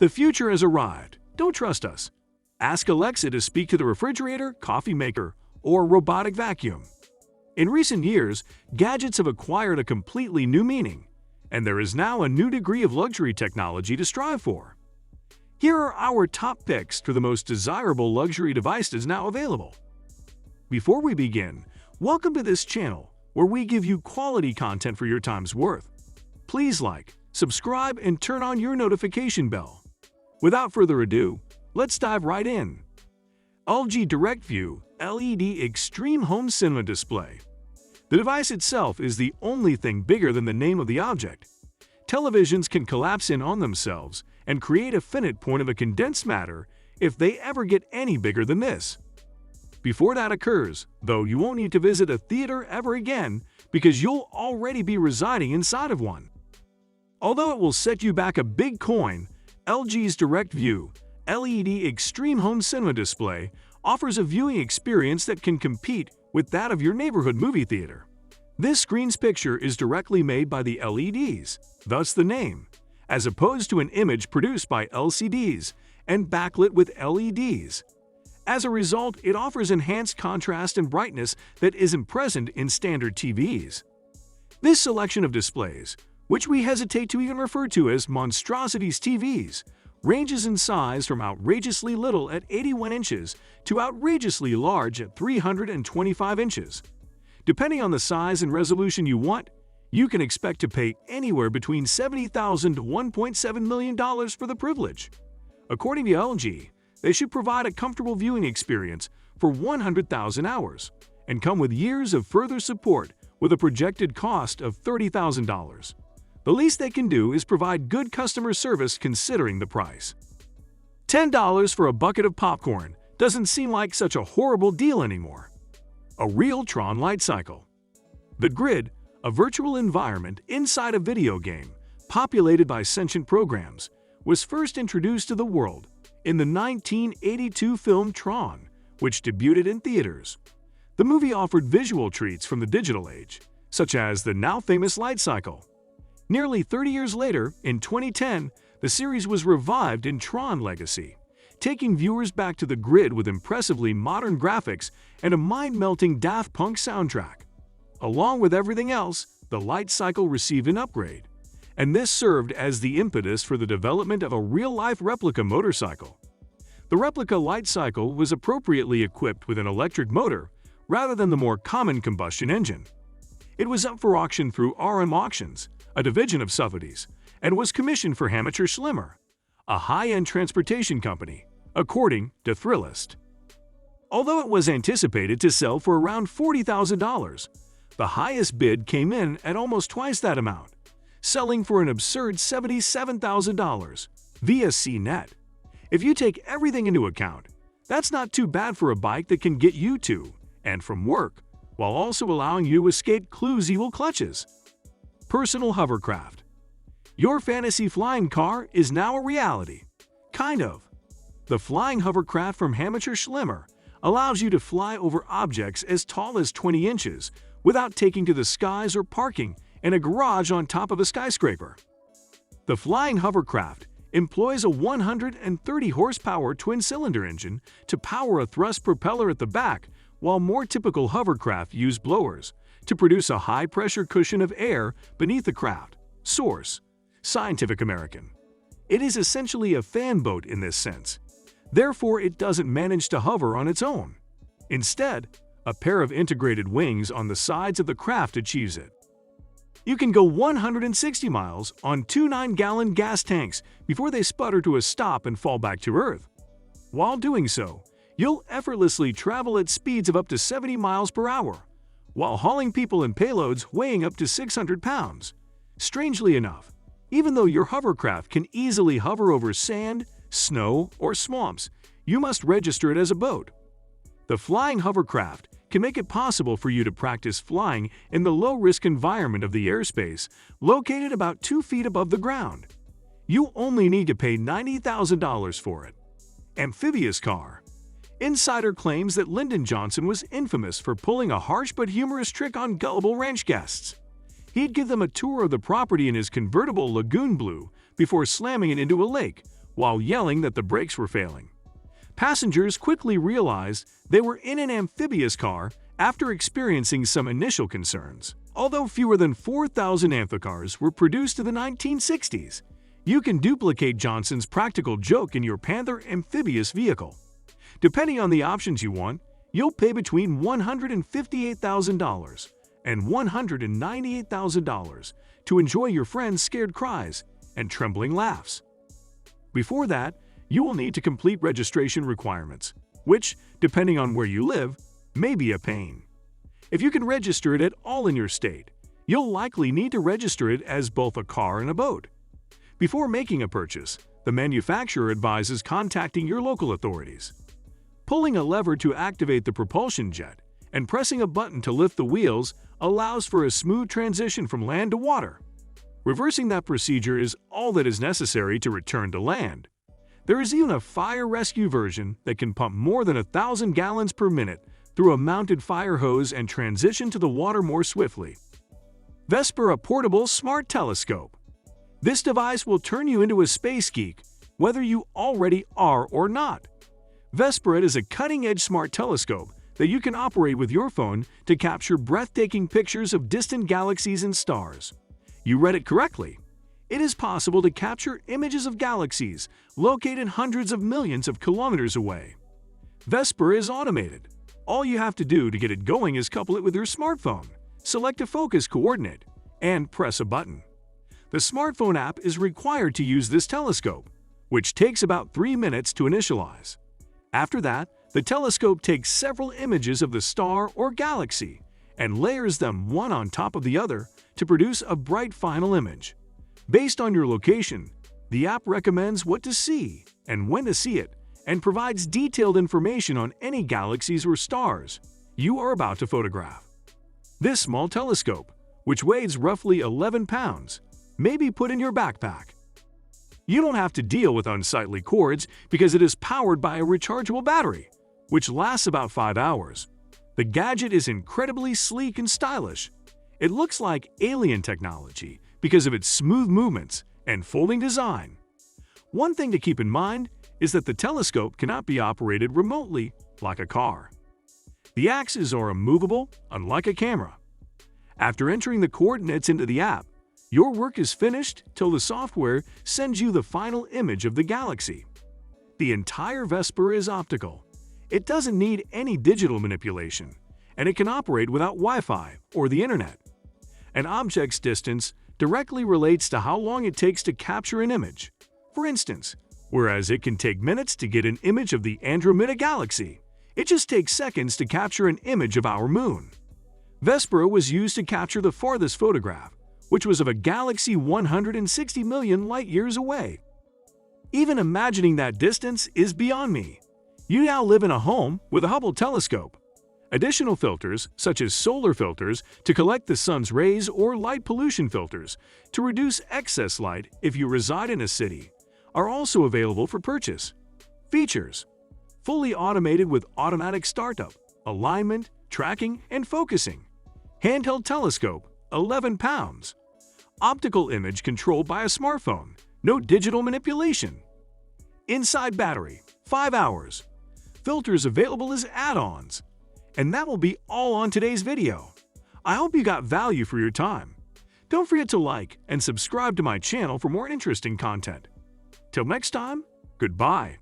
The future has arrived. Don't trust us. Ask Alexa to speak to the refrigerator, coffee maker, or robotic vacuum. In recent years, gadgets have acquired a completely new meaning, and there is now a new degree of luxury technology to strive for. Here are our top picks for the most desirable luxury devices now available. Before we begin, welcome to this channel where we give you quality content for your time's worth. Please like, subscribe, and turn on your notification bell. Without further ado, let's dive right in. LG Direct View LED Extreme Home Cinema Display. The device itself is the only thing bigger than the name of the object. Televisions can collapse in on themselves and create a finite point of a condensed matter if they ever get any bigger than this. Before that occurs, though, you won't need to visit a theater ever again because you'll already be residing inside of one. Although it will set you back a big coin, LG's Direct View LED Extreme Home Cinema Display offers a viewing experience that can compete with that of your neighborhood movie theater. This screen's picture is directly made by the LEDs, thus the name, as opposed to an image produced by LCDs and backlit with LEDs. As a result, it offers enhanced contrast and brightness that isn't present in standard TVs. This selection of displays, which we hesitate to even refer to as monstrosities TVs, ranges in size from outrageously little at 81 inches to outrageously large at 325 inches. Depending on the size and resolution you want, you can expect to pay anywhere between $70,000 to $1.7 million for the privilege. According to LG, they should provide a comfortable viewing experience for 100,000 hours and come with years of further support with a projected cost of $30,000. The least they can do is provide good customer service considering the price. $10 for a bucket of popcorn doesn't seem like such a horrible deal anymore. A real Tron light cycle. The Grid, a virtual environment inside a video game populated by sentient programs, was first introduced to the world in the 1982 film Tron, which debuted in theaters. The movie offered visual treats from the digital age, such as the now famous light cycle. Nearly 30 years later, in 2010, the series was revived in Tron Legacy, taking viewers back to the Grid with impressively modern graphics and a mind-melting Daft Punk soundtrack. Along with everything else, the light cycle received an upgrade, and this served as the impetus for the development of a real-life replica motorcycle. The replica light cycle was appropriately equipped with an electric motor rather than the more common combustion engine. It was up for auction through RM Auctions, a division of Sotheby's, and was commissioned for Hammacher Schlemmer, a high-end transportation company, according to Thrillist. Although it was anticipated to sell for around $40,000, the highest bid came in at almost twice that amount, selling for an absurd $77,000 via CNET. If you take everything into account, that's not too bad for a bike that can get you to and from work, while also allowing you to escape Clue's evil clutches. Personal hovercraft. Your fantasy flying car is now a reality. Kind of. The flying hovercraft from Hammacher Schlemmer allows you to fly over objects as tall as 20 inches without taking to the skies or parking in a garage on top of a skyscraper. The flying hovercraft employs a 130 horsepower twin-cylinder engine to power a thrust propeller at the back, while more typical hovercraft use blowers to produce a high-pressure cushion of air beneath the craft. Source: Scientific American. It is essentially a fan boat in this sense. Therefore, it doesn't manage to hover on its own. Instead, a pair of integrated wings on the sides of the craft achieves it. You can go 160 miles on 2 9-gallon gas tanks before they sputter to a stop and fall back to Earth. While doing so, you'll effortlessly travel at speeds of up to 70 miles per hour, while hauling people and payloads weighing up to 600 pounds. Strangely enough, even though your hovercraft can easily hover over sand, snow, or swamps, you must register it as a boat. The flying hovercraft can make it possible for you to practice flying in the low-risk environment of the airspace located about 2 feet above the ground. You only need to pay $90,000 for it. Amphibious car. Insider claims that Lyndon Johnson was infamous for pulling a harsh but humorous trick on gullible ranch guests. He'd give them a tour of the property in his convertible Lagoon Blue before slamming it into a lake, while yelling that the brakes were failing. Passengers quickly realized they were in an amphibious car after experiencing some initial concerns. Although fewer than 4,000 amphicars were produced in the 1960s, you can duplicate Johnson's practical joke in your Panther amphibious vehicle. Depending on the options you want, you'll pay between $158,000 and $198,000 to enjoy your friend's scared cries and trembling laughs. Before that, you will need to complete registration requirements, which, depending on where you live, may be a pain. If you can register it at all in your state, you'll likely need to register it as both a car and a boat. Before making a purchase, the manufacturer advises contacting your local authorities. Pulling a lever to activate the propulsion jet and pressing a button to lift the wheels allows for a smooth transition from land to water. Reversing that procedure is all that is necessary to return to land. There is even a fire rescue version that can pump more than 1,000 gallons per minute through a mounted fire hose and transition to the water more swiftly. Vespera Portable Smart Telescope. This device will turn you into a space geek, whether you already are or not. Vespera is a cutting-edge smart telescope that you can operate with your phone to capture breathtaking pictures of distant galaxies and stars. You read it correctly. It is possible to capture images of galaxies located hundreds of millions of kilometers away. Vespera is automated. All you have to do to get it going is couple it with your smartphone, select a focus coordinate, and press a button. The smartphone app is required to use this telescope, which takes about 3 minutes to initialize. After that, the telescope takes several images of the star or galaxy and layers them one on top of the other to produce a bright final image. Based on your location, the app recommends what to see and when to see it, and provides detailed information on any galaxies or stars you are about to photograph. This small telescope, which weighs roughly 11 pounds, may be put in your backpack. You don't have to deal with unsightly cords because it is powered by a rechargeable battery, which lasts about 5 hours. The gadget is incredibly sleek and stylish. It looks like alien technology because of its smooth movements and folding design. One thing to keep in mind is that the telescope cannot be operated remotely like a car. The axes are immovable, unlike a camera. After entering the coordinates into the app, your work is finished till the software sends you the final image of the galaxy. The entire Vespera is optical. It doesn't need any digital manipulation, and it can operate without Wi-Fi or the internet. An object's distance directly relates to how long it takes to capture an image. For instance, whereas it can take minutes to get an image of the Andromeda Galaxy, it just takes seconds to capture an image of our moon. Vespera was used to capture the farthest photograph, which was of a galaxy 160 million light-years away. Even imagining that distance is beyond me. You now live in a home with a Hubble telescope. Additional filters, such as solar filters to collect the sun's rays or light pollution filters to reduce excess light if you reside in a city, are also available for purchase. Features: fully automated with automatic startup, alignment, tracking, and focusing. Handheld telescope, 11 pounds. Optical image controlled by a smartphone, no digital manipulation. Inside battery, 5 hours. Filters available as add-ons. And that will be all on today's video. I hope you got value for your time. Don't forget to like and subscribe to my channel for more interesting content. Till next time, goodbye.